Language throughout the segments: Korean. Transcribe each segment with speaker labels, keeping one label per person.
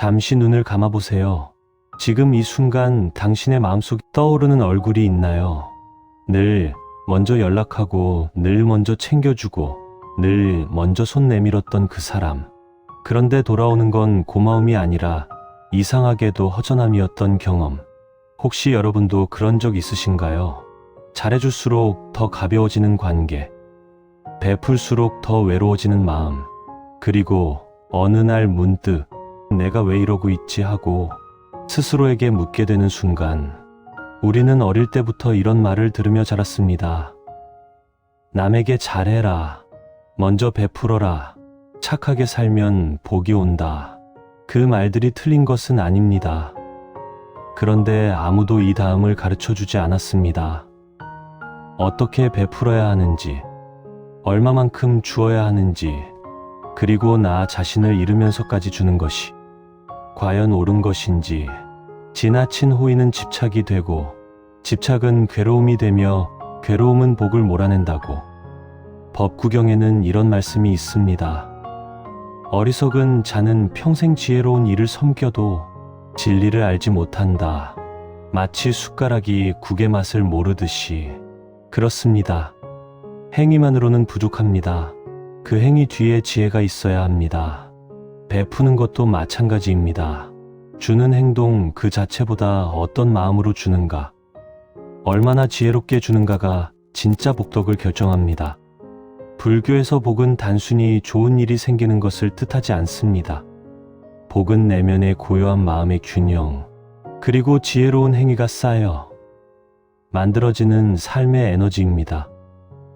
Speaker 1: 잠시 눈을 감아보세요. 지금 이 순간 당신의 마음속에 떠오르는 얼굴이 있나요? 늘 먼저 연락하고, 늘 먼저 챙겨주고, 늘 먼저 손 내밀었던 그 사람. 그런데 돌아오는 건 고마움이 아니라 이상하게도 허전함이었던 경험. 혹시 여러분도 그런 적 있으신가요? 잘해줄수록 더 가벼워지는 관계, 베풀수록 더 외로워지는 마음, 그리고 어느 날 문득 내가 왜 이러고 있지 하고 스스로에게 묻게 되는 순간, 우리는 어릴 때부터 이런 말을 들으며 자랐습니다. 남에게 잘해라, 먼저 베풀어라, 착하게 살면 복이 온다. 그 말들이 틀린 것은 아닙니다. 그런데 아무도 이 다음을 가르쳐주지 않았습니다. 어떻게 베풀어야 하는지, 얼마만큼 주어야 하는지, 그리고 나 자신을 잃으면서까지 주는 것이 과연 옳은 것인지. 지나친 호의는 집착이 되고, 집착은 괴로움이 되며, 괴로움은 복을 몰아낸다고. 법구경에는 이런 말씀이 있습니다. 어리석은 자는 평생 지혜로운 이를 섬겨도 진리를 알지 못한다. 마치 숟가락이 국의 맛을 모르듯이. 그렇습니다. 행위만으로는 부족합니다. 그 행위 뒤에 지혜가 있어야 합니다. 베푸는 것도 마찬가지입니다. 주는 행동 그 자체보다 어떤 마음으로 주는가, 얼마나 지혜롭게 주는가가 진짜 복덕을 결정합니다. 불교에서 복은 단순히 좋은 일이 생기는 것을 뜻하지 않습니다. 복은 내면의 고요한 마음의 균형, 그리고 지혜로운 행위가 쌓여 만들어지는 삶의 에너지입니다.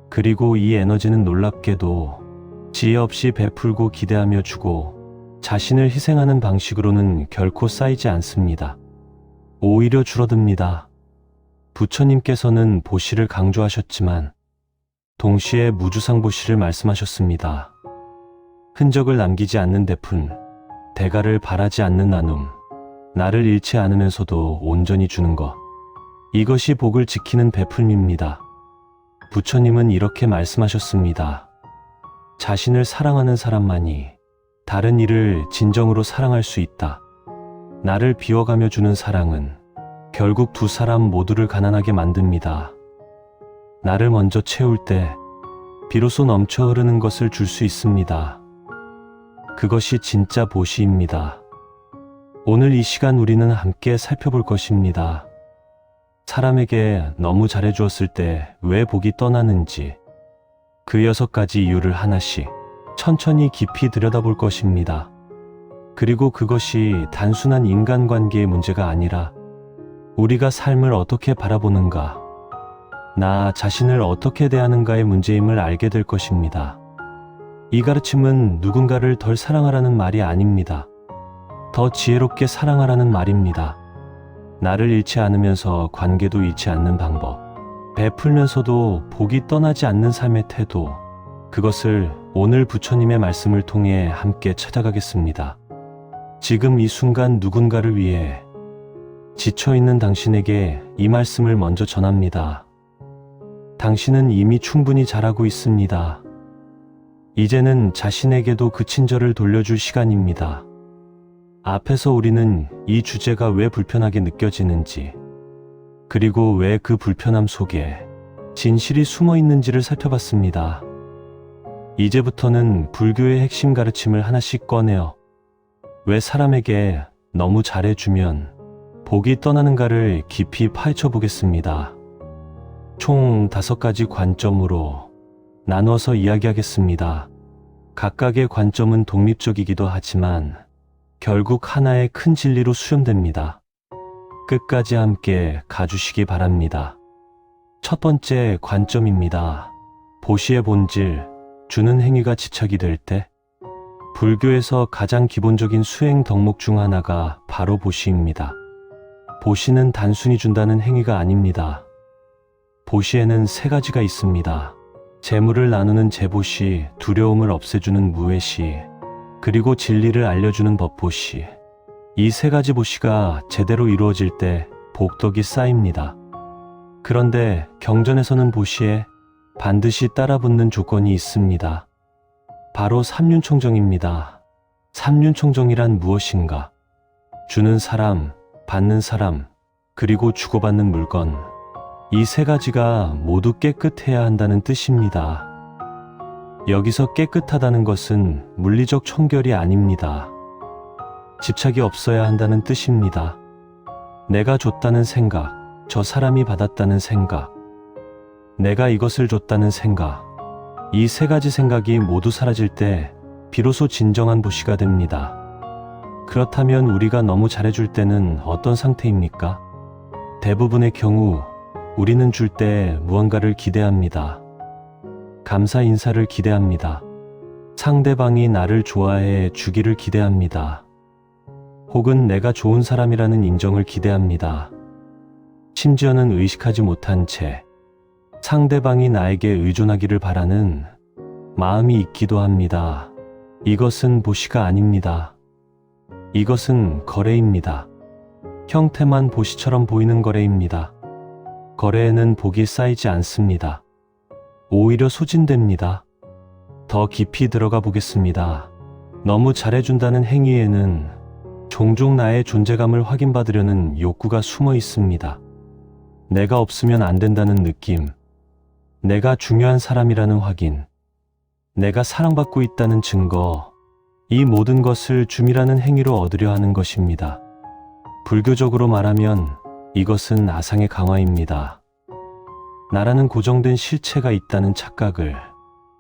Speaker 1: 그리고 이 에너지는 놀랍게도 지혜 없이 베풀고 기대하며 주고 자신을 희생하는 방식으로는 결코 쌓이지 않습니다. 오히려 줄어듭니다. 부처님께서는 보시를 강조하셨지만 동시에 무주상보시를 말씀하셨습니다. 흔적을 남기지 않는 베푼, 대가를 바라지 않는 나눔, 나를 잃지 않으면서도 온전히 주는 것. 이것이 복을 지키는 베풀미입니다. 부처님은 이렇게 말씀하셨습니다. 자신을 사랑하는 사람만이 다른 이를 진정으로 사랑할 수 있다. 나를 비워가며 주는 사랑은 결국 두 사람 모두를 가난하게 만듭니다. 나를 먼저 채울 때 비로소 넘쳐 흐르는 것을 줄 수 있습니다. 그것이 진짜 보시입니다. 오늘 이 시간 우리는 함께 살펴볼 것입니다. 사람에게 너무 잘해주었을 때 왜 복이 떠나는지, 그 6가지 이유를 하나씩 천천히 깊이 들여다볼 것입니다. 그리고 그것이 단순한 인간관계의 문제가 아니라 우리가 삶을 어떻게 바라보는가, 나 자신을 어떻게 대하는가의 문제임을 알게 될 것입니다. 이 가르침은 누군가를 덜 사랑하라는 말이 아닙니다. 더 지혜롭게 사랑하라는 말입니다. 나를 잃지 않으면서 관계도 잃지 않는 방법, 베풀면서도 복이 떠나지 않는 삶의 태도, 그것을 오늘 부처님의 말씀을 통해 함께 찾아가겠습니다. 지금 이 순간 누군가를 위해 지쳐있는 당신에게 이 말씀을 먼저 전합니다. 당신은 이미 충분히 잘하고 있습니다. 이제는 자신에게도 그 친절을 돌려줄 시간입니다. 앞에서 우리는 이 주제가 왜 불편하게 느껴지는지, 그리고 왜 그 불편함 속에 진실이 숨어 있는지를 살펴봤습니다. 이제부터는 불교의 핵심 가르침을 하나씩 꺼내어 왜 사람에게 너무 잘해주면 복이 떠나는가를 깊이 파헤쳐 보겠습니다. 총 5가지 관점으로 나누어서 이야기하겠습니다. 각각의 관점은 독립적이기도 하지만 결국 하나의 큰 진리로 수렴됩니다. 끝까지 함께 가주시기 바랍니다. 첫 번째 관점입니다. 보시의 본질, 주는 행위가 집착이 될 때, 불교에서 가장 기본적인 수행 덕목 중 하나가 바로 보시입니다. 보시는 단순히 준다는 행위가 아닙니다. 보시에는 3가지가 있습니다. 재물을 나누는 재보시, 두려움을 없애주는 무외시, 그리고 진리를 알려주는 법보시. 이 3가지 보시가 제대로 이루어질 때 복덕이 쌓입니다. 그런데 경전에서는 보시에 반드시 따라붙는 조건이 있습니다. 바로 삼륜총정입니다. 삼륜총정이란 무엇인가? 주는 사람, 받는 사람, 그리고 주고받는 물건. 이 세 가지가 모두 깨끗해야 한다는 뜻입니다. 여기서 깨끗하다는 것은 물리적 청결이 아닙니다. 집착이 없어야 한다는 뜻입니다. 내가 줬다는 생각, 저 사람이 받았다는 생각, 내가 이것을 줬다는 생각, 이 세 가지 생각이 모두 사라질 때 비로소 진정한 보시가 됩니다. 그렇다면 우리가 너무 잘해줄 때는 어떤 상태입니까? 대부분의 경우 우리는 줄 때 무언가를 기대합니다. 감사 인사를 기대합니다. 상대방이 나를 좋아해 주기를 기대합니다. 혹은 내가 좋은 사람이라는 인정을 기대합니다. 심지어는 의식하지 못한 채 상대방이 나에게 의존하기를 바라는 마음이 있기도 합니다. 이것은 보시가 아닙니다. 이것은 거래입니다. 형태만 보시처럼 보이는 거래입니다. 거래에는 복이 쌓이지 않습니다. 오히려 소진됩니다. 더 깊이 들어가 보겠습니다. 너무 잘해준다는 행위에는 종종 나의 존재감을 확인받으려는 욕구가 숨어 있습니다. 내가 없으면 안 된다는 느낌, 내가 중요한 사람이라는 확인, 내가 사랑받고 있다는 증거, 이 모든 것을 줌이라는 행위로 얻으려 하는 것입니다. 불교적으로 말하면 이것은 아상의 강화입니다. 나라는 고정된 실체가 있다는 착각을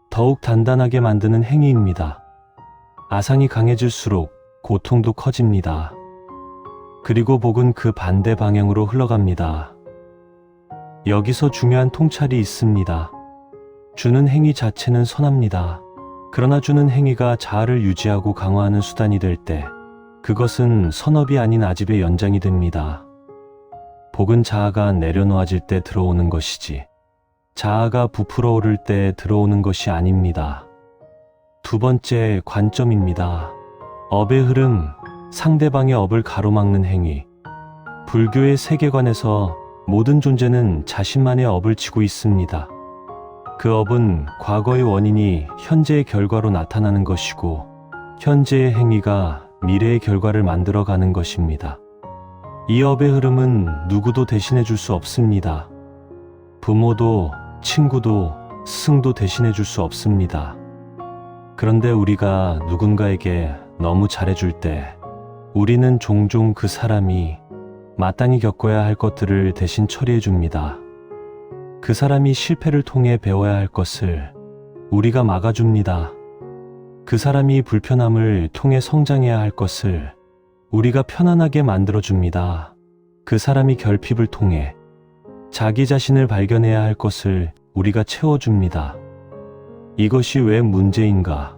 Speaker 1: 더욱 단단하게 만드는 행위입니다. 아상이 강해질수록 고통도 커집니다. 그리고 복은 그 반대 방향으로 흘러갑니다. 여기서 중요한 통찰이 있습니다. 주는 행위 자체는 선합니다. 그러나 주는 행위가 자아를 유지하고 강화하는 수단이 될 때 그것은 선업이 아닌 아집의 연장이 됩니다. 복은 자아가 내려놓아질 때 들어오는 것이지 자아가 부풀어 오를 때 들어오는 것이 아닙니다. 두 번째 관점입니다. 업의 흐름, 상대방의 업을 가로막는 행위. 불교의 세계관에서 모든 존재는 자신만의 업을 지고 있습니다. 그 업은 과거의 원인이 현재의 결과로 나타나는 것이고 현재의 행위가 미래의 결과를 만들어가는 것입니다. 이 업의 흐름은 누구도 대신해 줄 수 없습니다. 부모도, 친구도, 스승도 대신해 줄 수 없습니다. 그런데 우리가 누군가에게 너무 잘해줄 때 우리는 종종 그 사람이 마땅히 겪어야 할 것들을 대신 처리해 줍니다. 그 사람이 실패를 통해 배워야 할 것을 우리가 막아줍니다. 그 사람이 불편함을 통해 성장해야 할 것을 우리가 편안하게 만들어줍니다. 그 사람이 결핍을 통해 자기 자신을 발견해야 할 것을 우리가 채워줍니다. 이것이 왜 문제인가?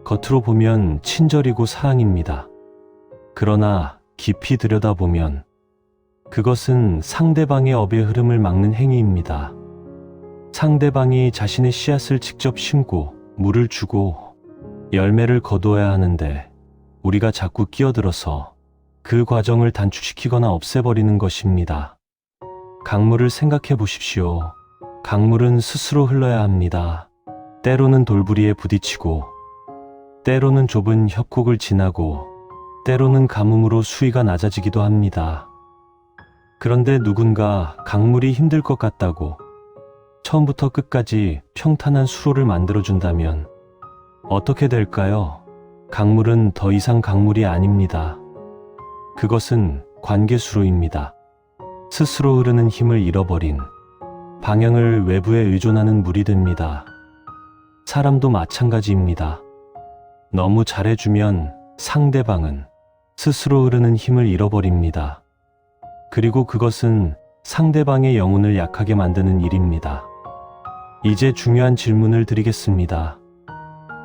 Speaker 1: 겉으로 보면 친절이고 사랑입니다. 그러나 깊이 들여다보면 그것은 상대방의 업의 흐름을 막는 행위입니다. 상대방이 자신의 씨앗을 직접 심고 물을 주고 열매를 거두어야 하는데 우리가 자꾸 끼어들어서 그 과정을 단축시키거나 없애버리는 것입니다. 강물을 생각해 보십시오. 강물은 스스로 흘러야 합니다. 때로는 돌부리에 부딪히고 때로는 좁은 협곡을 지나고 때로는 가뭄으로 수위가 낮아지기도 합니다. 그런데 누군가 강물이 힘들 것 같다고 처음부터 끝까지 평탄한 수로를 만들어준다면 어떻게 될까요? 강물은 더 이상 강물이 아닙니다. 그것은 관계수로입니다. 스스로 흐르는 힘을 잃어버린 방향을 외부에 의존하는 물이 됩니다. 사람도 마찬가지입니다. 너무 잘해주면 상대방은 스스로 흐르는 힘을 잃어버립니다. 그리고 그것은 상대방의 영혼을 약하게 만드는 일입니다. 이제 중요한 질문을 드리겠습니다.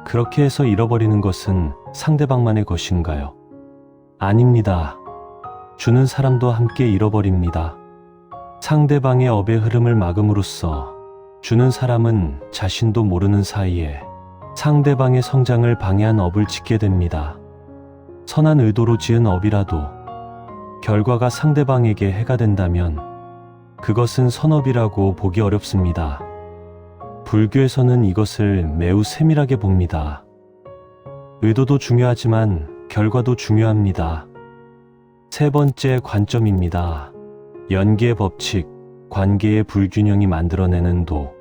Speaker 1: 그렇게 해서 잃어버리는 것은 상대방만의 것인가요? 아닙니다. 주는 사람도 함께 잃어버립니다. 상대방의 업의 흐름을 막음으로써 주는 사람은 자신도 모르는 사이에 상대방의 성장을 방해한 업을 짓게 됩니다. 선한 의도로 지은 업이라도 결과가 상대방에게 해가 된다면 그것은 선업이라고 보기 어렵습니다. 불교에서는 이것을 매우 세밀하게 봅니다. 의도도 중요하지만 결과도 중요합니다. 세 번째 관점입니다. 연계의 법칙, 관계의 불균형이 만들어내는 도.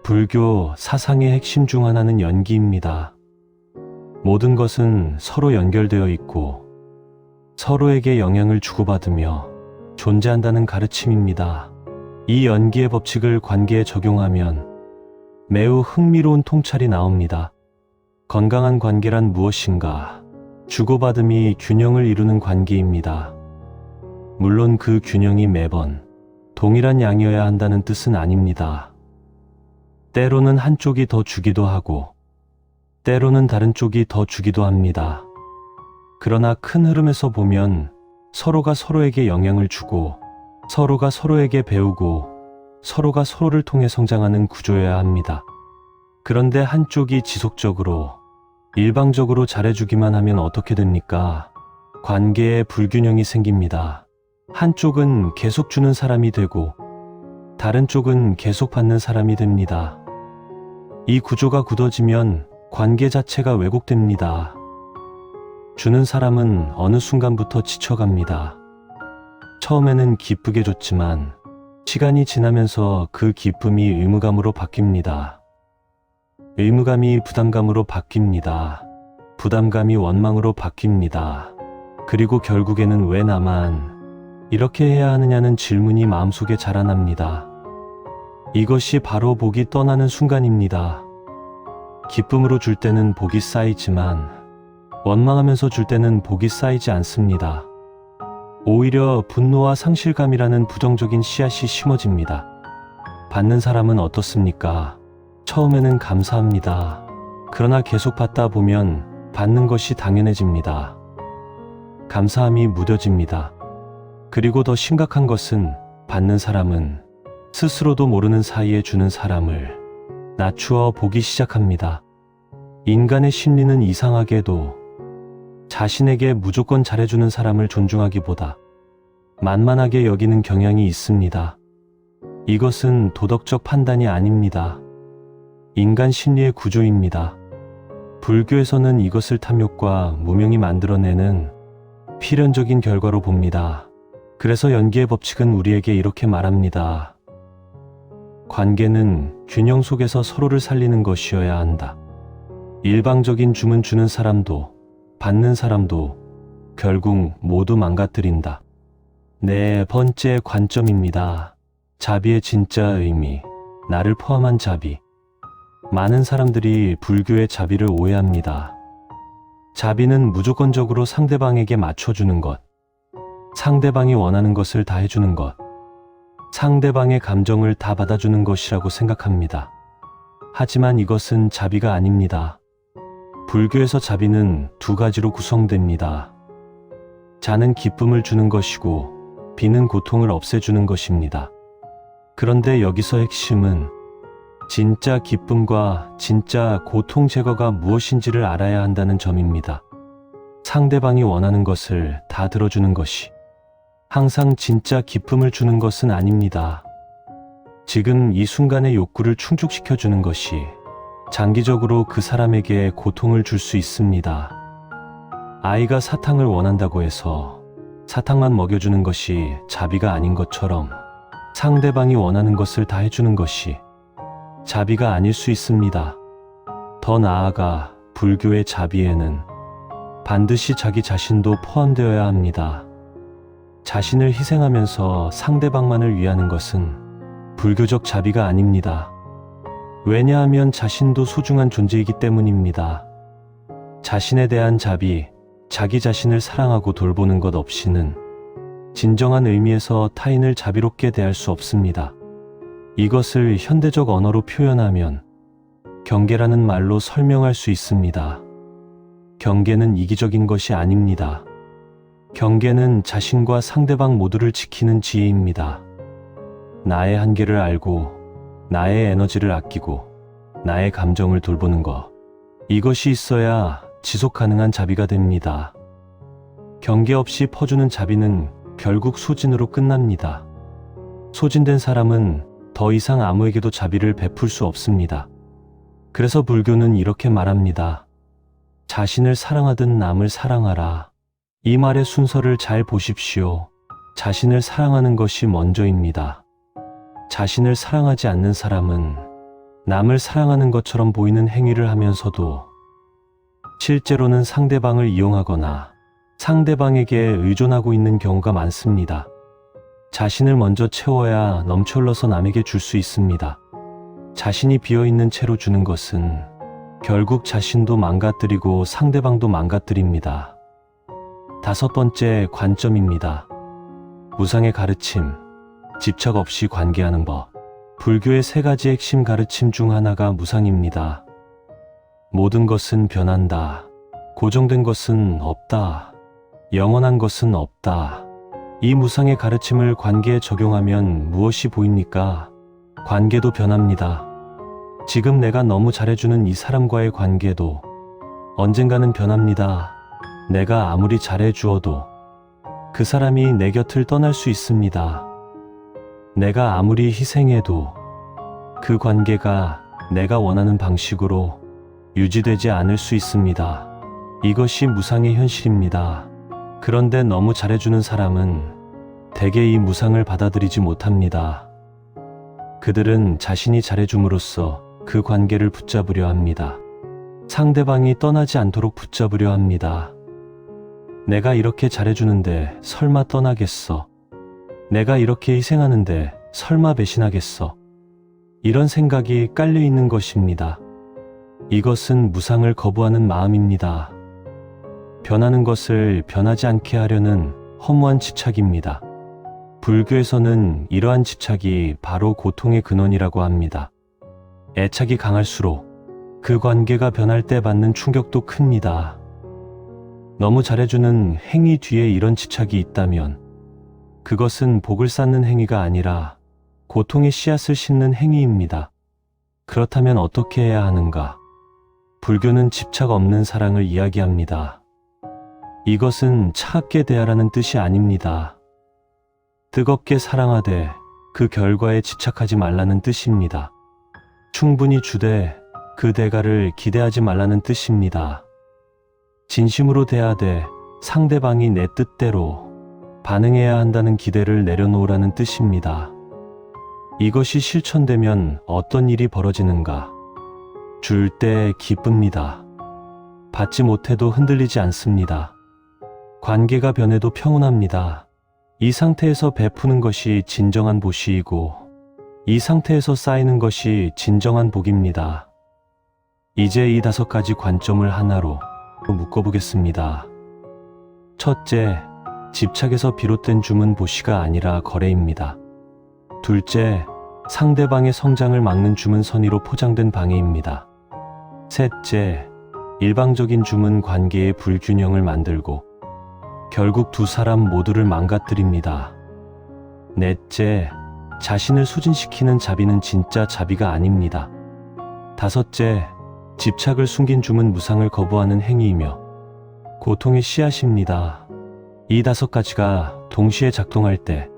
Speaker 1: 불교 사상의 핵심 중 하나는 연기입니다. 모든 것은 서로 연결되어 있고 서로에게 영향을 주고받으며 존재한다는 가르침입니다. 이 연기의 법칙을 관계에 적용하면 매우 흥미로운 통찰이 나옵니다. 건강한 관계란 무엇인가? 주고받음이 균형을 이루는 관계입니다. 물론 그 균형이 매번 동일한 양이어야 한다는 뜻은 아닙니다. 때로는 한쪽이 더 주기도 하고 때로는 다른 쪽이 더 주기도 합니다. 그러나 큰 흐름에서 보면 서로가 서로에게 영향을 주고 서로가 서로에게 배우고 서로가 서로를 통해 성장하는 구조여야 합니다. 그런데 한쪽이 지속적으로 일방적으로 잘해주기만 하면 어떻게 됩니까? 관계에 불균형이 생깁니다. 한쪽은 계속 주는 사람이 되고 다른 쪽은 계속 받는 사람이 됩니다. 이 구조가 굳어지면 관계 자체가 왜곡됩니다. 주는 사람은 어느 순간부터 지쳐갑니다. 처음에는 기쁘게 줬지만 시간이 지나면서 그 기쁨이 의무감으로 바뀝니다. 의무감이 부담감으로 바뀝니다. 부담감이 원망으로 바뀝니다. 그리고 결국에는 왜 나만 이렇게 해야 하느냐는 질문이 마음속에 자라납니다. 이것이 바로 복이 떠나는 순간입니다. 기쁨으로 줄 때는 복이 쌓이지만 원망하면서 줄 때는 복이 쌓이지 않습니다. 오히려 분노와 상실감이라는 부정적인 씨앗이 심어집니다. 받는 사람은 어떻습니까? 처음에는 감사합니다. 그러나 계속 받다 보면 받는 것이 당연해집니다. 감사함이 무뎌집니다. 그리고 더 심각한 것은 받는 사람은 스스로도 모르는 사이에 주는 사람을 낮추어 보기 시작합니다. 인간의 심리는 이상하게도 자신에게 무조건 잘해주는 사람을 존중하기보다 만만하게 여기는 경향이 있습니다. 이것은 도덕적 판단이 아닙니다. 인간 심리의 구조입니다. 불교에서는 이것을 탐욕과 무명이 만들어내는 필연적인 결과로 봅니다. 그래서 연기의 법칙은 우리에게 이렇게 말합니다. 관계는 균형 속에서 서로를 살리는 것이어야 한다. 일방적인 주문 주는 사람도 받는 사람도 결국 모두 망가뜨린다. 네 번째 관점입니다. 자비의 진짜 의미, 나를 포함한 자비. 많은 사람들이 불교의 자비를 오해합니다. 자비는 무조건적으로 상대방에게 맞춰주는 것, 상대방이 원하는 것을 다 해주는 것, 상대방의 감정을 다 받아주는 것이라고 생각합니다. 하지만 이것은 자비가 아닙니다. 불교에서 자비는 두 가지로 구성됩니다. 자는 기쁨을 주는 것이고 비는 고통을 없애주는 것입니다. 그런데 여기서 핵심은 진짜 기쁨과 진짜 고통 제거가 무엇인지를 알아야 한다는 점입니다. 상대방이 원하는 것을 다 들어주는 것이 항상 진짜 기쁨을 주는 것은 아닙니다. 지금 이 순간의 욕구를 충족시켜주는 것이 장기적으로 그 사람에게 고통을 줄 수 있습니다. 아이가 사탕을 원한다고 해서 사탕만 먹여주는 것이 자비가 아닌 것처럼 상대방이 원하는 것을 다 해주는 것이 자비가 아닐 수 있습니다. 더 나아가 불교의 자비에는 반드시 자기 자신도 포함되어야 합니다. 자신을 희생하면서 상대방만을 위하는 것은 불교적 자비가 아닙니다. 왜냐하면 자신도 소중한 존재이기 때문입니다. 자신에 대한 자비, 자기 자신을 사랑하고 돌보는 것 없이는 진정한 의미에서 타인을 자비롭게 대할 수 없습니다. 이것을 현대적 언어로 표현하면 경계라는 말로 설명할 수 있습니다. 경계는 이기적인 것이 아닙니다. 경계는 자신과 상대방 모두를 지키는 지혜입니다. 나의 한계를 알고 나의 에너지를 아끼고 나의 감정을 돌보는 것. 이것이 있어야 지속 가능한 자비가 됩니다. 경계 없이 퍼주는 자비는 결국 소진으로 끝납니다. 소진된 사람은 더 이상 아무에게도 자비를 베풀 수 없습니다. 그래서 불교는 이렇게 말합니다. 자신을 사랑하듯 남을 사랑하라. 이 말의 순서를 잘 보십시오. 자신을 사랑하는 것이 먼저입니다. 자신을 사랑하지 않는 사람은 남을 사랑하는 것처럼 보이는 행위를 하면서도 실제로는 상대방을 이용하거나 상대방에게 의존하고 있는 경우가 많습니다. 자신을 먼저 채워야 넘쳐흘러서 남에게 줄 수 있습니다. 자신이 비어있는 채로 주는 것은 결국 자신도 망가뜨리고 상대방도 망가뜨립니다. 5번째 관점입니다. 무상의 가르침, 집착 없이 관계하는 법. 불교의 3가지 핵심 가르침 중 하나가 무상입니다. 모든 것은 변한다. 고정된 것은 없다. 영원한 것은 없다. 이 무상의 가르침을 관계에 적용하면 무엇이 보입니까? 관계도 변합니다. 지금 내가 너무 잘해주는 이 사람과의 관계도 언젠가는 변합니다. 내가 아무리 잘해주어도 그 사람이 내 곁을 떠날 수 있습니다. 내가 아무리 희생해도 그 관계가 내가 원하는 방식으로 유지되지 않을 수 있습니다. 이것이 무상의 현실입니다. 그런데 너무 잘해주는 사람은 대개 이 무상을 받아들이지 못합니다. 그들은 자신이 잘해줌으로써 그 관계를 붙잡으려 합니다. 상대방이 떠나지 않도록 붙잡으려 합니다. 내가 이렇게 잘해주는데 설마 떠나겠어? 내가 이렇게 희생하는데 설마 배신하겠어? 이런 생각이 깔려있는 것입니다. 이것은 무상을 거부하는 마음입니다. 변하는 것을 변하지 않게 하려는 허무한 집착입니다. 불교에서는 이러한 집착이 바로 고통의 근원이라고 합니다. 애착이 강할수록 그 관계가 변할 때 받는 충격도 큽니다. 너무 잘해주는 행위 뒤에 이런 집착이 있다면 그것은 복을 쌓는 행위가 아니라 고통의 씨앗을 심는 행위입니다. 그렇다면 어떻게 해야 하는가? 불교는 집착 없는 사랑을 이야기합니다. 이것은 차갑게 대하라는 뜻이 아닙니다. 뜨겁게 사랑하되 그 결과에 집착하지 말라는 뜻입니다. 충분히 주되 그 대가를 기대하지 말라는 뜻입니다. 진심으로 대하되 상대방이 내 뜻대로 반응해야 한다는 기대를 내려놓으라는 뜻입니다. 이것이 실천되면 어떤 일이 벌어지는가? 줄 때 기쁩니다. 받지 못해도 흔들리지 않습니다. 관계가 변해도 평온합니다. 이 상태에서 베푸는 것이 진정한 보시이고 이 상태에서 쌓이는 것이 진정한 복입니다. 이제 이 5가지 관점을 하나로 묶어보겠습니다. 첫째, 집착에서 비롯된 주문 보시가 아니라 거래입니다. 둘째, 상대방의 성장을 막는 주문 선의로 포장된 방해입니다. 셋째, 일방적인 주문 관계의 불균형을 만들고 결국 두 사람 모두를 망가뜨립니다. 넷째, 자신을 소진시키는 자비는 진짜 자비가 아닙니다. 다섯째, 집착을 숨긴 주문 무상을 거부하는 행위이며 고통의 씨앗입니다. 이 5가지가 동시에 작동할 때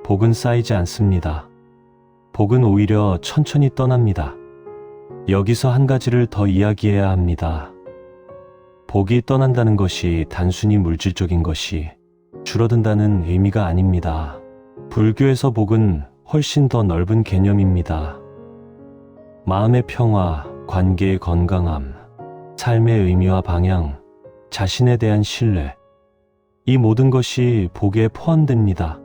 Speaker 1: 복은 쌓이지 않습니다. 복은 오히려 천천히 떠납니다. 여기서 한 가지를 더 이야기해야 합니다. 복이 떠난다는 것이 단순히 물질적인 것이 줄어든다는 의미가 아닙니다. 불교에서 복은 훨씬 더 넓은 개념입니다. 마음의 평화, 관계의 건강함, 삶의 의미와 방향, 자신에 대한 신뢰, 이 모든 것이 복에 포함됩니다.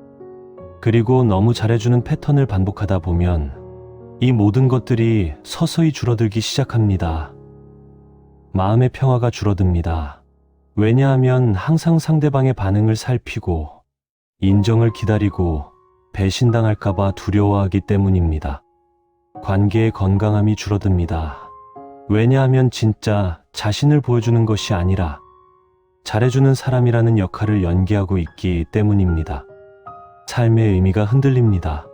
Speaker 1: 그리고 너무 잘해주는 패턴을 반복하다 보면 이 모든 것들이 서서히 줄어들기 시작합니다. 마음의 평화가 줄어듭니다. 왜냐하면 항상 상대방의 반응을 살피고 인정을 기다리고 배신당할까봐 두려워하기 때문입니다. 관계의 건강함이 줄어듭니다. 왜냐하면 진짜 자신을 보여주는 것이 아니라 잘해주는 사람이라는 역할을 연기하고 있기 때문입니다. 삶의 의미가 흔들립니다.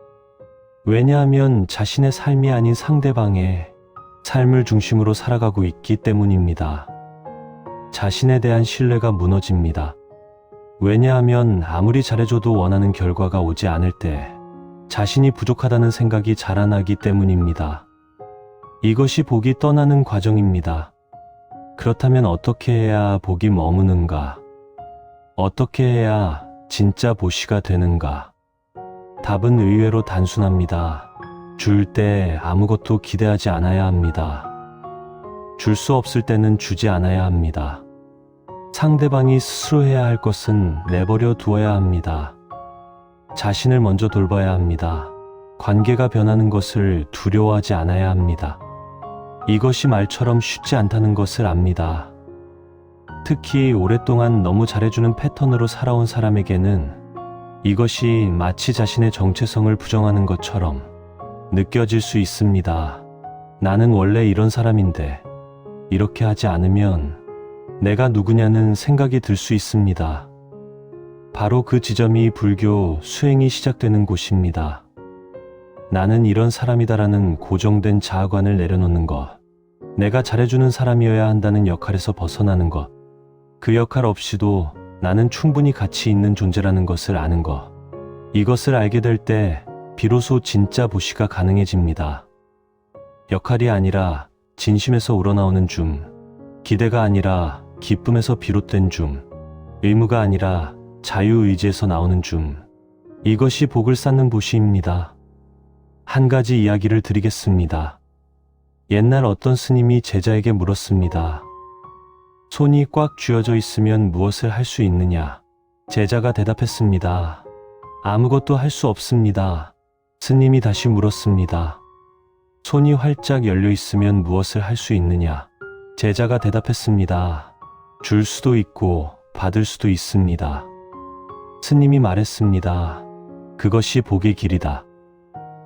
Speaker 1: 왜냐하면 자신의 삶이 아닌 상대방의 삶을 중심으로 살아가고 있기 때문입니다. 자신에 대한 신뢰가 무너집니다. 왜냐하면 아무리 잘해줘도 원하는 결과가 오지 않을 때 자신이 부족하다는 생각이 자라나기 때문입니다. 이것이 복이 떠나는 과정입니다. 그렇다면 어떻게 해야 복이 머무는가? 어떻게 해야 진짜 보시가 되는가? 답은 의외로 단순합니다. 줄 때 아무것도 기대하지 않아야 합니다. 줄 수 없을 때는 주지 않아야 합니다. 상대방이 스스로 해야 할 것은 내버려 두어야 합니다. 자신을 먼저 돌봐야 합니다. 관계가 변하는 것을 두려워하지 않아야 합니다. 이것이 말처럼 쉽지 않다는 것을 압니다. 특히 오랫동안 너무 잘해주는 패턴으로 살아온 사람에게는 이것이 마치 자신의 정체성을 부정하는 것처럼 느껴질 수 있습니다. 나는 원래 이런 사람인데 이렇게 하지 않으면 내가 누구냐는 생각이 들 수 있습니다. 바로 그 지점이 불교 수행이 시작되는 곳입니다. 나는 이런 사람이다라는 고정된 자아관을 내려놓는 것, 내가 잘해주는 사람이어야 한다는 역할에서 벗어나는 것, 그 역할 없이도 나는 충분히 가치 있는 존재라는 것을 아는 것, 이것을 알게 될 때 비로소 진짜 보시가 가능해집니다. 역할이 아니라 진심에서 우러나오는 줌, 기대가 아니라 기쁨에서 비롯된 줌, 의무가 아니라 자유의지에서 나오는 줌, 이것이 복을 쌓는 보시입니다. 한 가지 이야기를 드리겠습니다. 옛날 어떤 스님이 제자에게 물었습니다. 손이 꽉 쥐어져 있으면 무엇을 할 수 있느냐? 제자가 대답했습니다. 아무것도 할 수 없습니다. 스님이 다시 물었습니다. 손이 활짝 열려 있으면 무엇을 할 수 있느냐? 제자가 대답했습니다. 줄 수도 있고 받을 수도 있습니다. 스님이 말했습니다. 그것이 복의 길이다.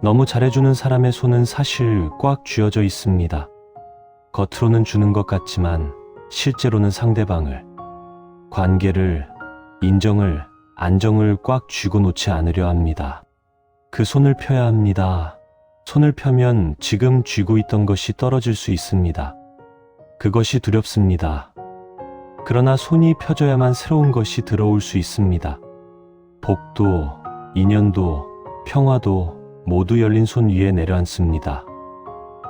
Speaker 1: 너무 잘해주는 사람의 손은 사실 꽉 쥐어져 있습니다. 겉으로는 주는 것 같지만 실제로는 상대방을, 관계를, 인정을, 안정을 꽉 쥐고 놓지 않으려 합니다. 그 손을 펴야 합니다. 손을 펴면 지금 쥐고 있던 것이 떨어질 수 있습니다. 그것이 두렵습니다. 그러나 손이 펴져야만 새로운 것이 들어올 수 있습니다. 복도, 인연도, 평화도 모두 열린 손 위에 내려앉습니다.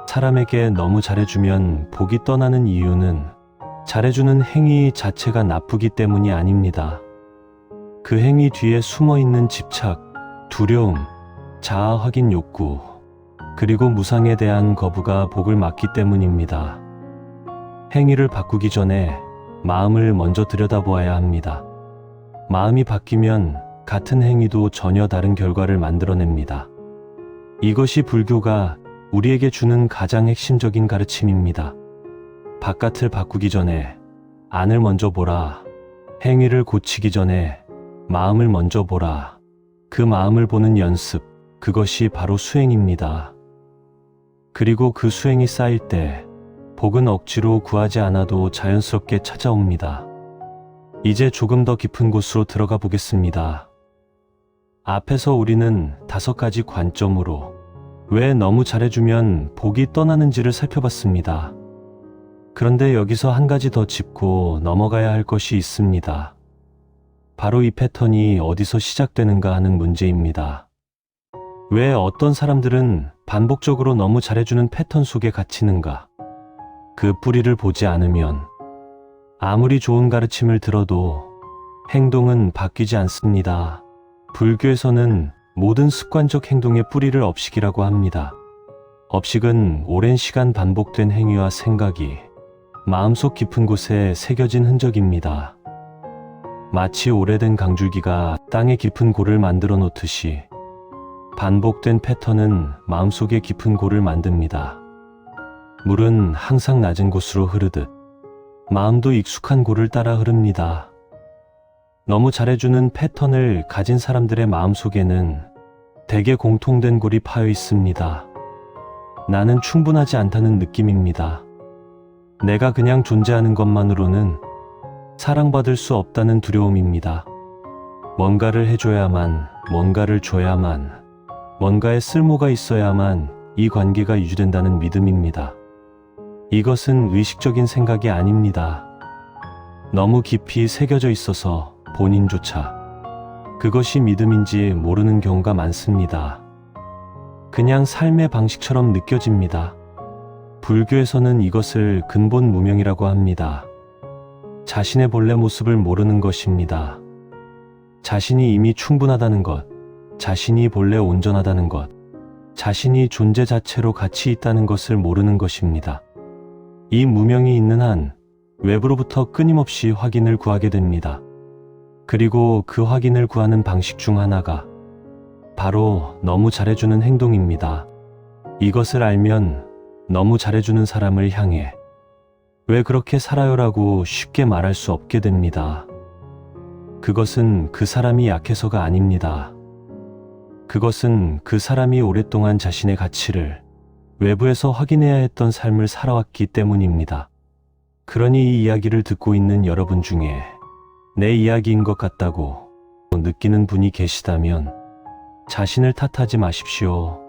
Speaker 1: 사람에게 너무 잘해주면 복이 떠나는 이유는 잘해주는 행위 자체가 나쁘기 때문이 아닙니다. 그 행위 뒤에 숨어있는 집착, 두려움, 자아 확인 욕구, 그리고 무상에 대한 거부가 복을 막기 때문입니다. 행위를 바꾸기 전에 마음을 먼저 들여다보아야 합니다. 마음이 바뀌면 같은 행위도 전혀 다른 결과를 만들어냅니다. 이것이 불교가 우리에게 주는 가장 핵심적인 가르침입니다. 바깥을 바꾸기 전에 안을 먼저 보라. 행위를 고치기 전에 마음을 먼저 보라. 그 마음을 보는 연습, 그것이 바로 수행입니다. 그리고 그 수행이 쌓일 때 복은 억지로 구하지 않아도 자연스럽게 찾아옵니다. 이제 조금 더 깊은 곳으로 들어가 보겠습니다. 앞에서 우리는 5가지 관점으로 왜 너무 잘해주면 복이 떠나는지를 살펴봤습니다. 그런데 여기서 한 가지 더 짚고 넘어가야 할 것이 있습니다. 바로 이 패턴이 어디서 시작되는가 하는 문제입니다. 왜 어떤 사람들은 반복적으로 너무 잘해주는 패턴 속에 갇히는가? 그 뿌리를 보지 않으면 아무리 좋은 가르침을 들어도 행동은 바뀌지 않습니다. 불교에서는 모든 습관적 행동의 뿌리를 업식이라고 합니다. 업식은 오랜 시간 반복된 행위와 생각이 마음속 깊은 곳에 새겨진 흔적입니다. 마치 오래된 강줄기가 땅에 깊은 골을 만들어 놓듯이 반복된 패턴은 마음속에 깊은 골을 만듭니다. 물은 항상 낮은 곳으로 흐르듯 마음도 익숙한 골을 따라 흐릅니다. 너무 잘해주는 패턴을 가진 사람들의 마음속에는 대개 공통된 골이 파여 있습니다. 나는 충분하지 않다는 느낌입니다. 내가 그냥 존재하는 것만으로는 사랑받을 수 없다는 두려움입니다. 뭔가를 해줘야만, 뭔가를 줘야만, 뭔가에 쓸모가 있어야만 이 관계가 유지된다는 믿음입니다. 이것은 의식적인 생각이 아닙니다. 너무 깊이 새겨져 있어서 본인조차 그것이 믿음인지 모르는 경우가 많습니다. 그냥 삶의 방식처럼 느껴집니다. 불교에서는 이것을 근본 무명이라고 합니다. 자신의 본래 모습을 모르는 것입니다. 자신이 이미 충분하다는 것, 자신이 본래 온전하다는 것, 자신이 존재 자체로 가치 있다는 것을 모르는 것입니다. 이 무명이 있는 한 외부로부터 끊임없이 확인을 구하게 됩니다. 그리고 그 확인을 구하는 방식 중 하나가 바로 너무 잘해주는 행동입니다. 이것을 알면 너무 잘해주는 사람을 향해 왜 그렇게 살아요라고 쉽게 말할 수 없게 됩니다. 그것은 그 사람이 약해서가 아닙니다. 그것은 그 사람이 오랫동안 자신의 가치를 외부에서 확인해야 했던 삶을 살아왔기 때문입니다. 그러니 이 이야기를 듣고 있는 여러분 중에 내 이야기인 것 같다고 느끼는 분이 계시다면 자신을 탓하지 마십시오.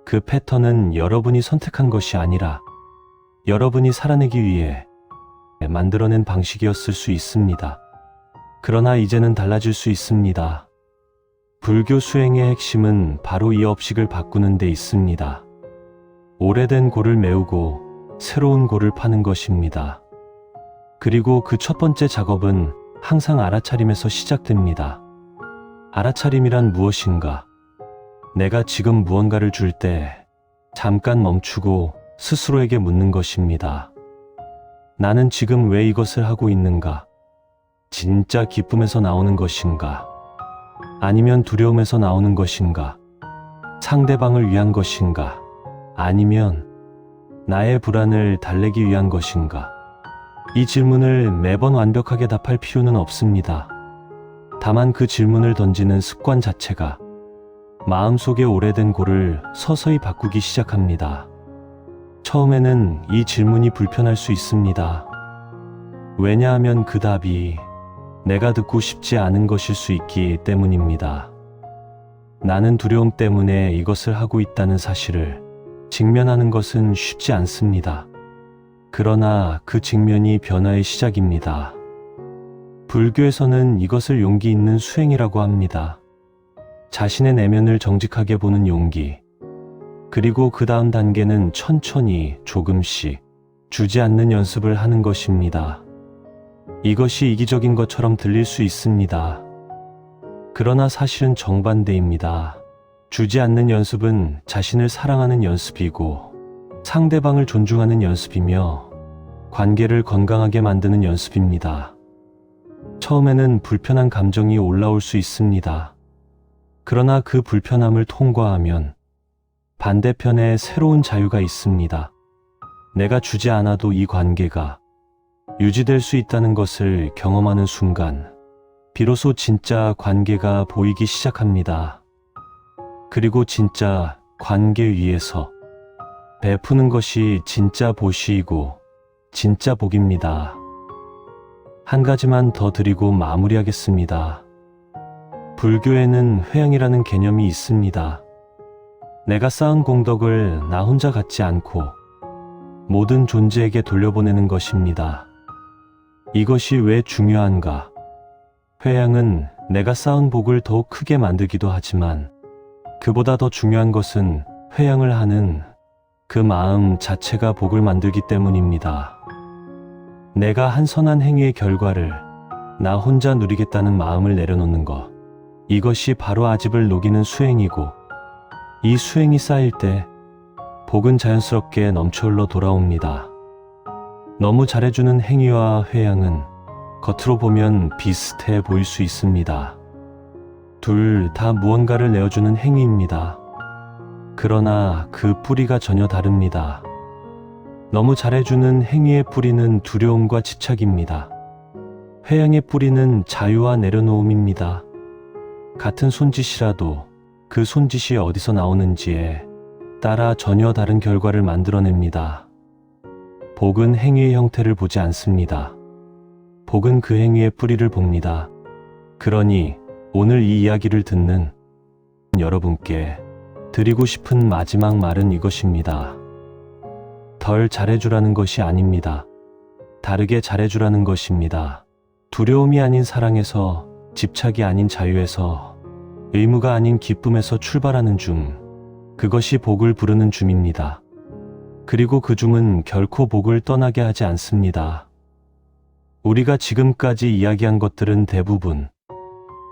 Speaker 1: 그 패턴은 여러분이 선택한 것이 아니라 여러분이 살아내기 위해 만들어낸 방식이었을 수 있습니다. 그러나 이제는 달라질 수 있습니다. 불교 수행의 핵심은 바로 이 업식을 바꾸는 데 있습니다. 오래된 골을 메우고 새로운 골을 파는 것입니다. 그리고 그 첫 번째 작업은 항상 알아차림에서 시작됩니다. 알아차림이란 무엇인가? 내가 지금 무언가를 줄 때 잠깐 멈추고 스스로에게 묻는 것입니다. 나는 지금 왜 이것을 하고 있는가? 진짜 기쁨에서 나오는 것인가? 아니면 두려움에서 나오는 것인가? 상대방을 위한 것인가? 아니면 나의 불안을 달래기 위한 것인가? 이 질문을 매번 완벽하게 답할 필요는 없습니다. 다만 그 질문을 던지는 습관 자체가 마음속에 오래된 골을 서서히 바꾸기 시작합니다. 처음에는 이 질문이 불편할 수 있습니다. 왜냐하면 그 답이 내가 듣고 싶지 않은 것일 수 있기 때문입니다. 나는 두려움 때문에 이것을 하고 있다는 사실을 직면하는 것은 쉽지 않습니다. 그러나 그 직면이 변화의 시작입니다. 불교에서는 이것을 용기 있는 수행이라고 합니다. 자신의 내면을 정직하게 보는 용기, 그리고 그 다음 단계는 천천히 조금씩 주지 않는 연습을 하는 것입니다. 이것이 이기적인 것처럼 들릴 수 있습니다. 그러나 사실은 정반대입니다. 주지 않는 연습은 자신을 사랑하는 연습이고 상대방을 존중하는 연습이며 관계를 건강하게 만드는 연습입니다. 처음에는 불편한 감정이 올라올 수 있습니다. 그러나 그 불편함을 통과하면 반대편에 새로운 자유가 있습니다. 내가 주지 않아도 이 관계가 유지될 수 있다는 것을 경험하는 순간 비로소 진짜 관계가 보이기 시작합니다. 그리고 진짜 관계 위에서 베푸는 것이 진짜 보시이고 진짜 복입니다. 한 가지만 더 드리고 마무리하겠습니다. 불교에는 회양이라는 개념이 있습니다. 내가 쌓은 공덕을 나 혼자 갖지 않고 모든 존재에게 돌려보내는 것입니다. 이것이 왜 중요한가? 회양은 내가 쌓은 복을 더욱 크게 만들기도 하지만 그보다 더 중요한 것은 회양을 하는 그 마음 자체가 복을 만들기 때문입니다. 내가 한 선한 행위의 결과를 나 혼자 누리겠다는 마음을 내려놓는 것, 이것이 바로 아집을 녹이는 수행이고 이 수행이 쌓일 때 복은 자연스럽게 넘쳐흘러 돌아옵니다. 너무 잘해주는 행위와 회양은 겉으로 보면 비슷해 보일 수 있습니다. 둘 다 무언가를 내어주는 행위입니다. 그러나 그 뿌리가 전혀 다릅니다. 너무 잘해주는 행위의 뿌리는 두려움과 집착입니다. 회양의 뿌리는 자유와 내려놓음입니다. 같은 손짓이라도 그 손짓이 어디서 나오는지에 따라 전혀 다른 결과를 만들어냅니다. 복은 행위의 형태를 보지 않습니다. 복은 그 행위의 뿌리를 봅니다. 그러니 오늘 이 이야기를 듣는 여러분께 드리고 싶은 마지막 말은 이것입니다. 덜 잘해주라는 것이 아닙니다. 다르게 잘해주라는 것입니다. 두려움이 아닌 사랑에서, 집착이 아닌 자유에서, 의무가 아닌 기쁨에서 출발하는 중, 그것이 복을 부르는 줌입니다. 그리고 그 줌은 결코 복을 떠나게 하지 않습니다. 우리가 지금까지 이야기한 것들은 대부분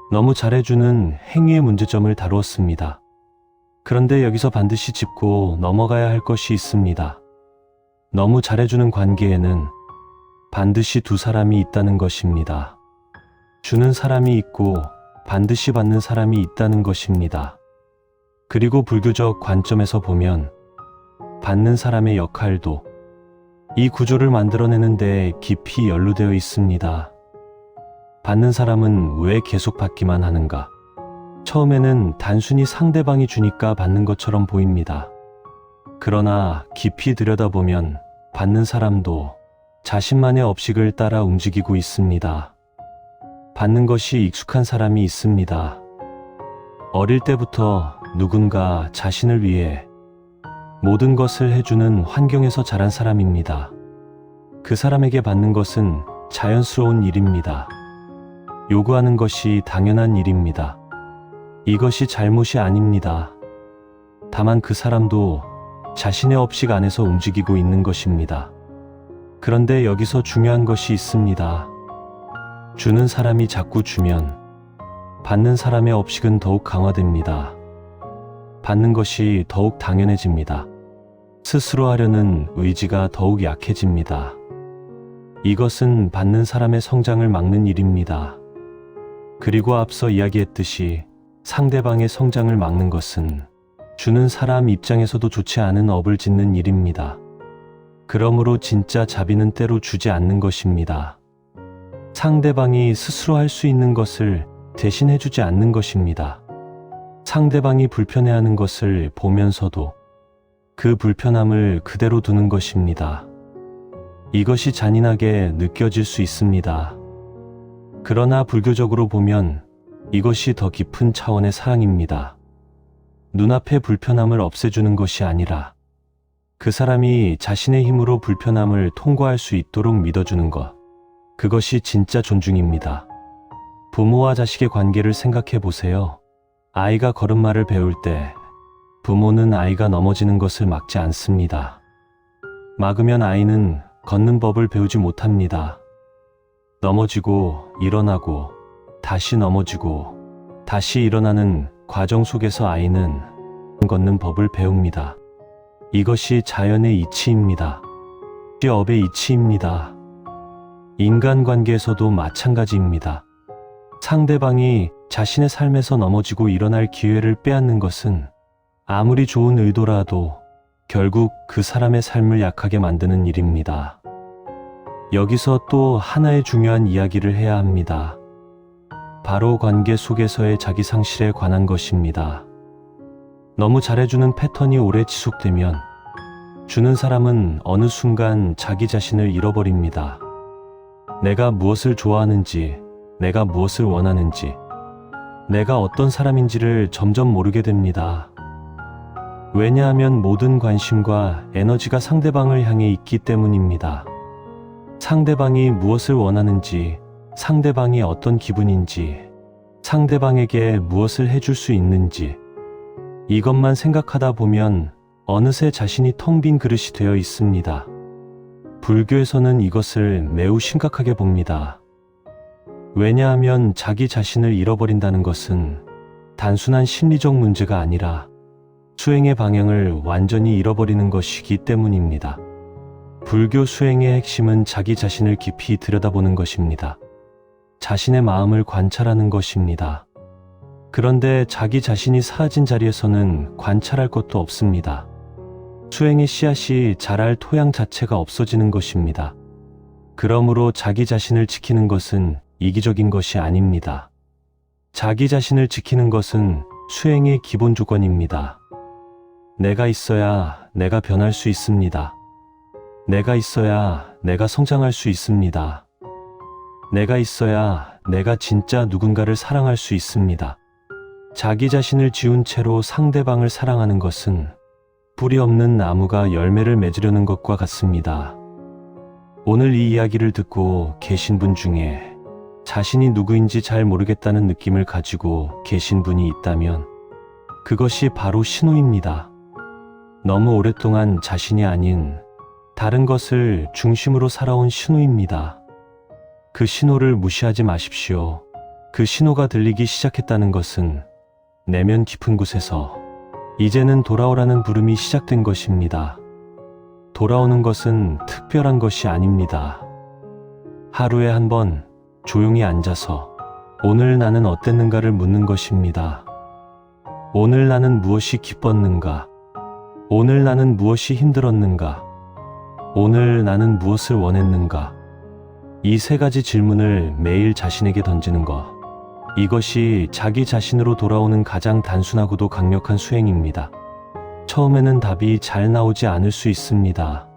Speaker 1: 너무 잘해주는 행위의 문제점을 다루었습니다. 그런데 여기서 반드시 짚고 넘어가야 할 것이 있습니다. 너무 잘해주는 관계에는 반드시 두 사람이 있다는 것입니다. 주는 사람이 있고 반드시 받는 사람이 있다는 것입니다. 그리고 불교적 관점에서 보면 받는 사람의 역할도 이 구조를 만들어내는 데 깊이 연루되어 있습니다. 받는 사람은 왜 계속 받기만 하는가? 처음에는 단순히 상대방이 주니까 받는 것처럼 보입니다. 그러나 깊이 들여다보면 받는 사람도 자신만의 업식을 따라 움직이고 있습니다. 받는 것이 익숙한 사람이 있습니다. 어릴 때부터 누군가 자신을 위해 모든 것을 해주는 환경에서 자란 사람입니다. 그 사람에게 받는 것은 자연스러운 일입니다. 요구하는 것이 당연한 일입니다. 이것이 잘못이 아닙니다. 다만 그 사람도 자신의 업식 안에서 움직이고 있는 것입니다. 그런데 여기서 중요한 것이 있습니다. 주는 사람이 자꾸 주면 받는 사람의 업식은 더욱 강화됩니다. 받는 것이 더욱 당연해집니다. 스스로 하려는 의지가 더욱 약해집니다. 이것은 받는 사람의 성장을 막는 일입니다. 그리고 앞서 이야기했듯이 상대방의 성장을 막는 것은 주는 사람 입장에서도 좋지 않은 업을 짓는 일입니다. 그러므로 진짜 자비는 때로 주지 않는 것입니다. 상대방이 스스로 할 수 있는 것을 대신해주지 않는 것입니다. 상대방이 불편해하는 것을 보면서도 그 불편함을 그대로 두는 것입니다. 이것이 잔인하게 느껴질 수 있습니다. 그러나 불교적으로 보면 이것이 더 깊은 차원의 사랑입니다. 눈앞의 불편함을 없애주는 것이 아니라 그 사람이 자신의 힘으로 불편함을 통과할 수 있도록 믿어주는 것. 그것이 진짜 존중입니다. 부모와 자식의 관계를 생각해 보세요. 아이가 걸음마를 배울 때 부모는 아이가 넘어지는 것을 막지 않습니다. 막으면 아이는 걷는 법을 배우지 못합니다. 넘어지고 일어나고 다시 넘어지고 다시 일어나는 과정 속에서 아이는 걷는 법을 배웁니다. 이것이 자연의 이치입니다. 업의 이치입니다. 인간관계에서도 마찬가지입니다. 상대방이 자신의 삶에서 넘어지고 일어날 기회를 빼앗는 것은 아무리 좋은 의도라도 결국 그 사람의 삶을 약하게 만드는 일입니다. 여기서 또 하나의 중요한 이야기를 해야 합니다. 바로 관계 속에서의 자기 상실에 관한 것입니다. 너무 잘해주는 패턴이 오래 지속되면 주는 사람은 어느 순간 자기 자신을 잃어버립니다. 내가 무엇을 좋아하는지, 내가 무엇을 원하는지, 내가 어떤 사람인지를 점점 모르게 됩니다. 왜냐하면 모든 관심과 에너지가 상대방을 향해 있기 때문입니다. 상대방이 무엇을 원하는지, 상대방이 어떤 기분인지, 상대방에게 무엇을 해줄 수 있는지, 이것만 생각하다 보면 어느새 자신이 텅 빈 그릇이 되어 있습니다. 불교에서는 이것을 매우 심각하게 봅니다. 왜냐하면 자기 자신을 잃어버린다는 것은 단순한 심리적 문제가 아니라 수행의 방향을 완전히 잃어버리는 것이기 때문입니다. 불교 수행의 핵심은 자기 자신을 깊이 들여다보는 것입니다. 자신의 마음을 관찰하는 것입니다. 그런데 자기 자신이 사라진 자리에서는 관찰할 것도 없습니다. 수행의 씨앗이 자랄 토양 자체가 없어지는 것입니다. 그러므로 자기 자신을 지키는 것은 이기적인 것이 아닙니다. 자기 자신을 지키는 것은 수행의 기본 조건입니다. 내가 있어야 내가 변할 수 있습니다. 내가 있어야 내가 성장할 수 있습니다. 내가 있어야 내가 진짜 누군가를 사랑할 수 있습니다. 자기 자신을 지운 채로 상대방을 사랑하는 것은 뿌리 없는 나무가 열매를 맺으려는 것과 같습니다. 오늘 이 이야기를 듣고 계신 분 중에 자신이 누구인지 잘 모르겠다는 느낌을 가지고 계신 분이 있다면 그것이 바로 신호입니다. 너무 오랫동안 자신이 아닌 다른 것을 중심으로 살아온 신호입니다. 그 신호를 무시하지 마십시오. 그 신호가 들리기 시작했다는 것은 내면 깊은 곳에서 이제는 돌아오라는 부름이 시작된 것입니다. 돌아오는 것은 특별한 것이 아닙니다. 하루에 한 번 조용히 앉아서 오늘 나는 어땠는가를 묻는 것입니다. 오늘 나는 무엇이 기뻤는가? 오늘 나는 무엇이 힘들었는가? 오늘 나는 무엇을 원했는가? 이 세 가지 질문을 매일 자신에게 던지는 것. 이것이 자기 자신으로 돌아오는 가장 단순하고도 강력한 수행입니다. 처음에는 답이 잘 나오지 않을 수 있습니다.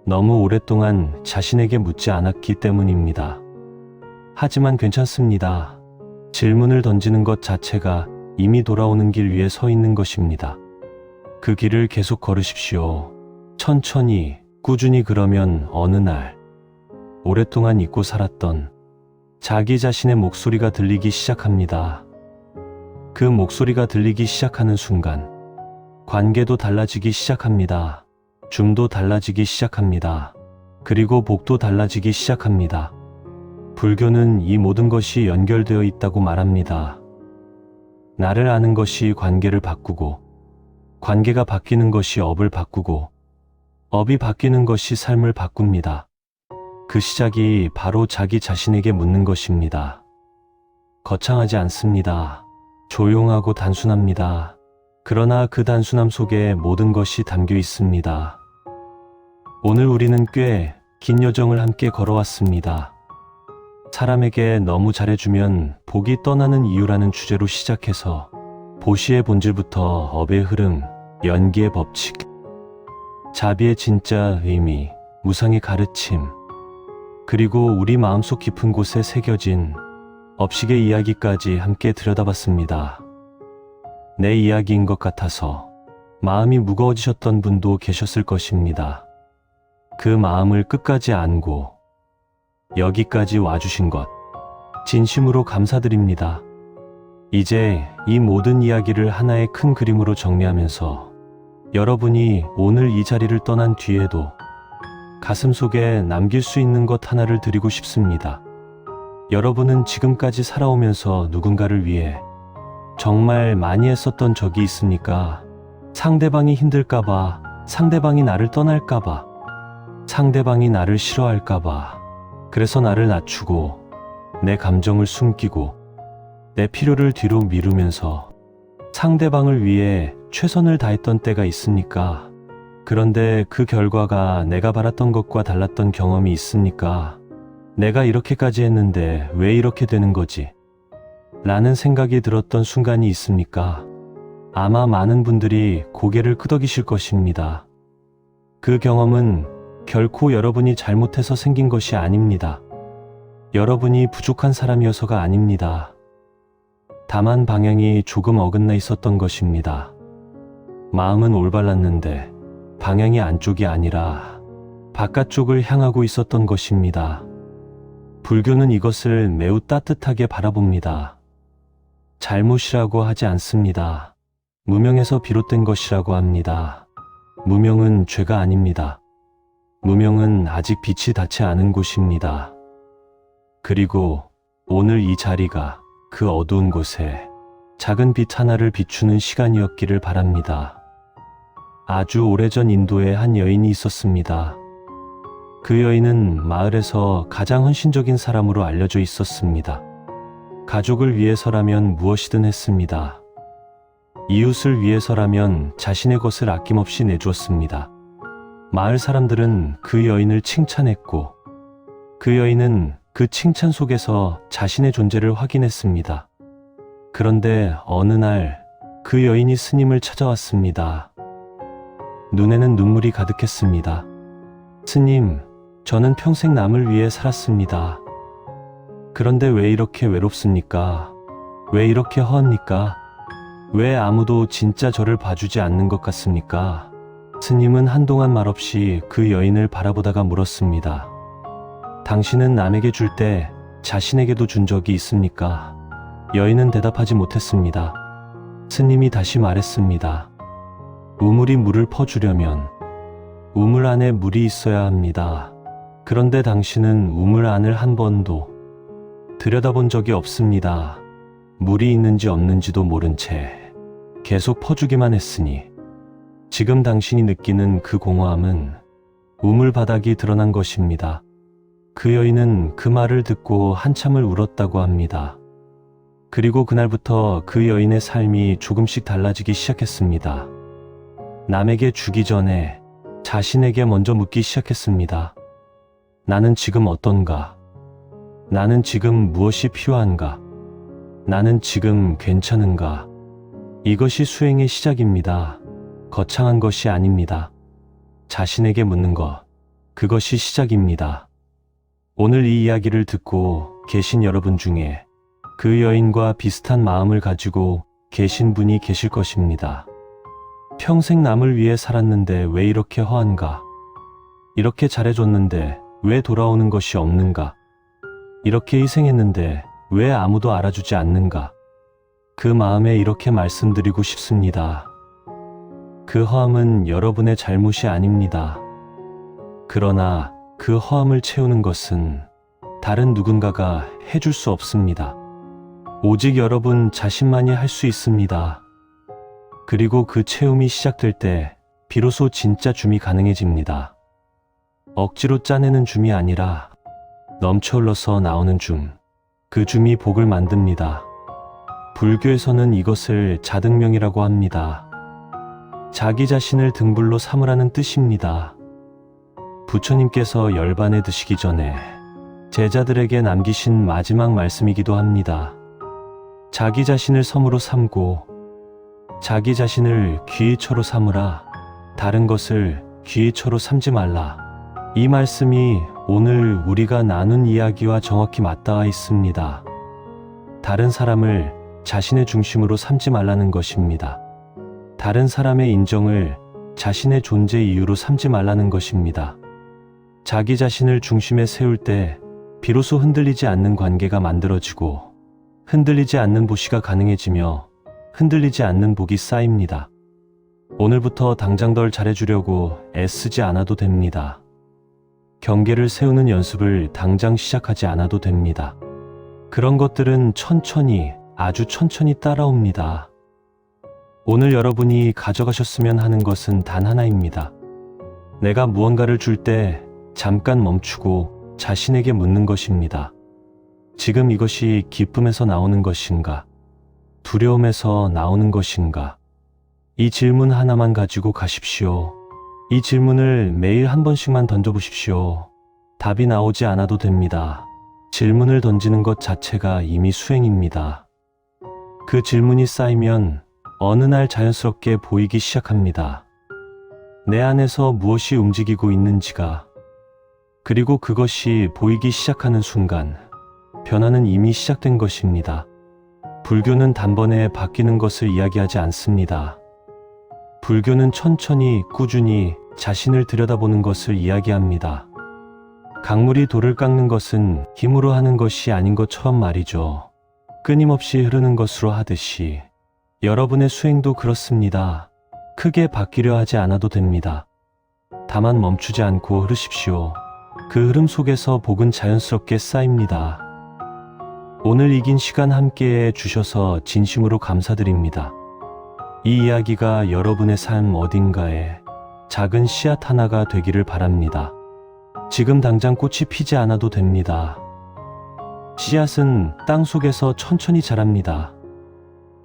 Speaker 1: 너무 오랫동안 자신에게 묻지 않았기 때문입니다. 하지만 괜찮습니다. 질문을 던지는 것 자체가 이미 돌아오는 길 위에 서 있는 것입니다. 그 길을 계속 걸으십시오. 천천히, 꾸준히. 그러면 어느 날 오랫동안 잊고 살았던 자기 자신의 목소리가 들리기 시작합니다. 그 목소리가 들리기 시작하는 순간 관계도 달라지기 시작합니다. 줌도 달라지기 시작합니다. 그리고 복도 달라지기 시작합니다. 불교는 이 모든 것이 연결되어 있다고 말합니다. 나를 아는 것이 관계를 바꾸고, 관계가 바뀌는 것이 업을 바꾸고, 업이 바뀌는 것이 삶을 바꿉니다. 그 시작이 바로 자기 자신에게 묻는 것입니다. 거창하지 않습니다. 조용하고 단순합니다. 그러나 그 단순함 속에 모든 것이 담겨 있습니다. 오늘 우리는 꽤 긴 여정을 함께 걸어왔습니다. 사람에게 너무 잘해주면 복이 떠나는 이유라는 주제로 시작해서 보시의 본질부터 업의 흐름, 연기의 법칙, 자비의 진짜 의미, 무상의 가르침, 그리고 우리 마음속 깊은 곳에 새겨진 업식의 이야기까지 함께 들여다봤습니다. 내 이야기인 것 같아서 마음이 무거워지셨던 분도 계셨을 것입니다. 그 마음을 끝까지 안고 여기까지 와주신 것 진심으로 감사드립니다. 이제 이 모든 이야기를 하나의 큰 그림으로 정리하면서 여러분이 오늘 이 자리를 떠난 뒤에도 가슴속에 남길 수 있는 것 하나를 드리고 싶습니다. 여러분은 지금까지 살아오면서 누군가를 위해 정말 많이 했었던 적이 있습니까? 상대방이 힘들까봐, 상대방이 나를 떠날까봐, 상대방이 나를 싫어할까봐, 그래서 나를 낮추고 내 감정을 숨기고 내 필요를 뒤로 미루면서 상대방을 위해 최선을 다했던 때가 있습니까? 그런데 그 결과가 내가 바랐던 것과 달랐던 경험이 있습니까? 내가 이렇게까지 했는데 왜 이렇게 되는 거지? 라는 생각이 들었던 순간이 있습니까? 아마 많은 분들이 고개를 끄덕이실 것입니다. 그 경험은 결코 여러분이 잘못해서 생긴 것이 아닙니다. 여러분이 부족한 사람이어서가 아닙니다. 다만 방향이 조금 어긋나 있었던 것입니다. 마음은 올바랐는데 방향이 안쪽이 아니라 바깥쪽을 향하고 있었던 것입니다. 불교는 이것을 매우 따뜻하게 바라봅니다. 잘못이라고 하지 않습니다. 무명에서 비롯된 것이라고 합니다. 무명은 죄가 아닙니다. 무명은 아직 빛이 닿지 않은 곳입니다. 그리고 오늘 이 자리가 그 어두운 곳에 작은 빛 하나를 비추는 시간이었기를 바랍니다. 아주 오래전 인도에 한 여인이 있었습니다. 그 여인은 마을에서 가장 헌신적인 사람으로 알려져 있었습니다. 가족을 위해서라면 무엇이든 했습니다. 이웃을 위해서라면 자신의 것을 아낌없이 내주었습니다. 마을 사람들은 그 여인을 칭찬했고 그 여인은 그 칭찬 속에서 자신의 존재를 확인했습니다. 그런데 어느 날 그 여인이 스님을 찾아왔습니다. 눈에는 눈물이 가득했습니다. 스님, 저는 평생 남을 위해 살았습니다. 그런데 왜 이렇게 외롭습니까? 왜 이렇게 허합니까? 왜 아무도 진짜 저를 봐주지 않는 것 같습니까? 스님은 한동안 말없이 그 여인을 바라보다가 물었습니다. 당신은 남에게 줄 때 자신에게도 준 적이 있습니까? 여인은 대답하지 못했습니다. 스님이 다시 말했습니다. 우물이 물을 퍼주려면 우물 안에 물이 있어야 합니다. 그런데 당신은 우물 안을 한 번도 들여다본 적이 없습니다. 물이 있는지 없는지도 모른 채 계속 퍼주기만 했으니 지금 당신이 느끼는 그 공허함은 우물 바닥이 드러난 것입니다. 그 여인은 그 말을 듣고 한참을 울었다고 합니다. 그리고 그날부터 그 여인의 삶이 조금씩 달라지기 시작했습니다. 남에게 주기 전에 자신에게 먼저 묻기 시작했습니다. 나는 지금 어떤가? 나는 지금 무엇이 필요한가? 나는 지금 괜찮은가? 이것이 수행의 시작입니다. 거창한 것이 아닙니다. 자신에게 묻는 것, 그것이 시작입니다. 오늘 이 이야기를 듣고 계신 여러분 중에 그 여인과 비슷한 마음을 가지고 계신 분이 계실 것입니다. 평생 남을 위해 살았는데 왜 이렇게 허한가? 이렇게 잘해줬는데 왜 돌아오는 것이 없는가? 이렇게 희생했는데 왜 아무도 알아주지 않는가? 그 마음에 이렇게 말씀드리고 싶습니다. 그 허함은 여러분의 잘못이 아닙니다. 그러나 그 허함을 채우는 것은 다른 누군가가 해줄 수 없습니다. 오직 여러분 자신만이 할 수 있습니다. 그리고 그 채움이 시작될 때 비로소 진짜 줌이 가능해집니다. 억지로 짜내는 줌이 아니라 넘쳐 흘러서 나오는 줌, 그 줌이 복을 만듭니다. 불교에서는 이것을 자등명이라고 합니다. 자기 자신을 등불로 삼으라는 뜻입니다. 부처님께서 열반에 드시기 전에 제자들에게 남기신 마지막 말씀이기도 합니다. 자기 자신을 섬으로 삼고 자기 자신을 귀의처로 삼으라. 다른 것을 귀의처로 삼지 말라. 이 말씀이 오늘 우리가 나눈 이야기와 정확히 맞닿아 있습니다. 다른 사람을 자신의 중심으로 삼지 말라는 것입니다. 다른 사람의 인정을 자신의 존재 이유로 삼지 말라는 것입니다. 자기 자신을 중심에 세울 때 비로소 흔들리지 않는 관계가 만들어지고 흔들리지 않는 보시가 가능해지며 흔들리지 않는 복이 쌓입니다. 오늘부터 당장 덜 잘해주려고 애쓰지 않아도 됩니다. 경계를 세우는 연습을 당장 시작하지 않아도 됩니다. 그런 것들은 천천히, 아주 천천히 따라옵니다. 오늘 여러분이 가져가셨으면 하는 것은 단 하나입니다. 내가 무언가를 줄 때 잠깐 멈추고 자신에게 묻는 것입니다. 지금 이것이 기쁨에서 나오는 것인가? 두려움에서 나오는 것인가? 이 질문 하나만 가지고 가십시오. 이 질문을 매일 한 번씩만 던져보십시오. 답이 나오지 않아도 됩니다. 질문을 던지는 것 자체가 이미 수행입니다. 그 질문이 쌓이면 어느 날 자연스럽게 보이기 시작합니다. 내 안에서 무엇이 움직이고 있는지가. 그리고 그것이 보이기 시작하는 순간 변화는 이미 시작된 것입니다. 불교는 단번에 바뀌는 것을 이야기하지 않습니다. 불교는 천천히 꾸준히 자신을 들여다보는 것을 이야기합니다. 강물이 돌을 깎는 것은 힘으로 하는 것이 아닌 것처럼 말이죠. 끊임없이 흐르는 것으로 하듯이 여러분의 수행도 그렇습니다. 크게 바뀌려 하지 않아도 됩니다. 다만 멈추지 않고 흐르십시오. 그 흐름 속에서 복은 자연스럽게 쌓입니다. 오늘 이 긴 시간 함께해 주셔서 진심으로 감사드립니다. 이 이야기가 여러분의 삶 어딘가에 작은 씨앗 하나가 되기를 바랍니다. 지금 당장 꽃이 피지 않아도 됩니다. 씨앗은 땅 속에서 천천히 자랍니다.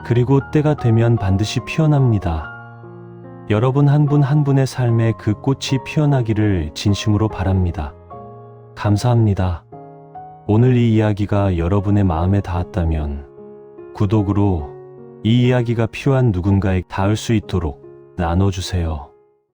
Speaker 1: 그리고 때가 되면 반드시 피어납니다. 여러분 한 분 한 분의 삶에 그 꽃이 피어나기를 진심으로 바랍니다. 감사합니다. 오늘 이 이야기가 여러분의 마음에 닿았다면 구독으로 이 이야기가 필요한 누군가에 닿을 수 있도록 나눠주세요.